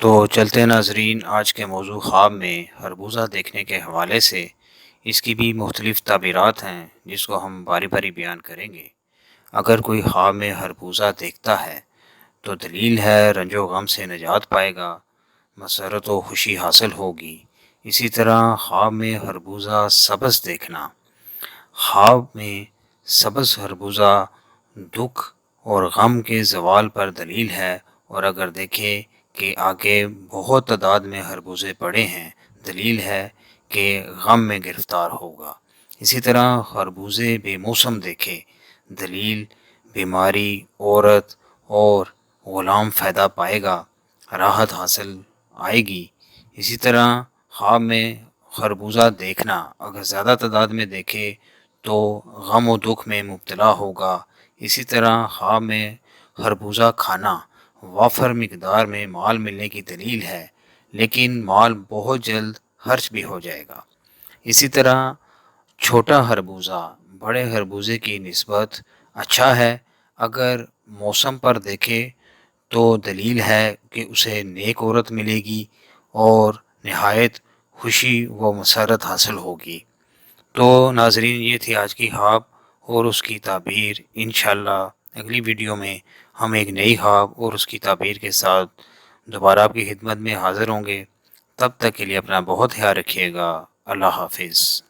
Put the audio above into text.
تو چلتے ناظرین، آج کے موضوع خواب میں خربوزہ دیکھنے کے حوالے سے اس کی بھی مختلف تعبیرات ہیں جس کو ہم باری باری بیان کریں گے۔ اگر کوئی خواب میں خربوزہ دیکھتا ہے تو دلیل ہے رنج و غم سے نجات پائے گا، مسرت و خوشی حاصل ہوگی۔ اسی طرح خواب میں خربوزہ سبز دیکھنا، خواب میں سبز خربوزہ دکھ اور غم کے زوال پر دلیل ہے، اور اگر دیکھے کہ آگے بہت تعداد میں خربوزے پڑے ہیں، دلیل ہے کہ غم میں گرفتار ہوگا۔ اسی طرح خربوزے بے موسم دیکھے، دلیل بیماری، عورت اور غلام فائدہ پائے گا، راحت حاصل آئے گی۔ اسی طرح خواب میں خربوزہ دیکھنا اگر زیادہ تعداد میں دیکھے تو غم و دکھ میں مبتلا ہوگا۔ اسی طرح خواب میں خربوزہ کھانا وافر مقدار میں مال ملنے کی دلیل ہے، لیکن مال بہت جلد خرچ بھی ہو جائے گا۔ اسی طرح چھوٹا خربوزہ بڑے خربوزے کی نسبت اچھا ہے، اگر موسم پر دیکھے تو دلیل ہے کہ اسے نیک عورت ملے گی اور نہایت خوشی و مسرت حاصل ہوگی۔ تو ناظرین، یہ تھی آج کی خواب اور اس کی تعبیر۔ انشاءاللہ اگلی ویڈیو میں ہم ایک نئی خواب اور اس کی تعبیر کے ساتھ دوبارہ آپ کی خدمت میں حاضر ہوں گے۔ تب تک کے لیے اپنا بہت خیال رکھیے گا۔ اللہ حافظ۔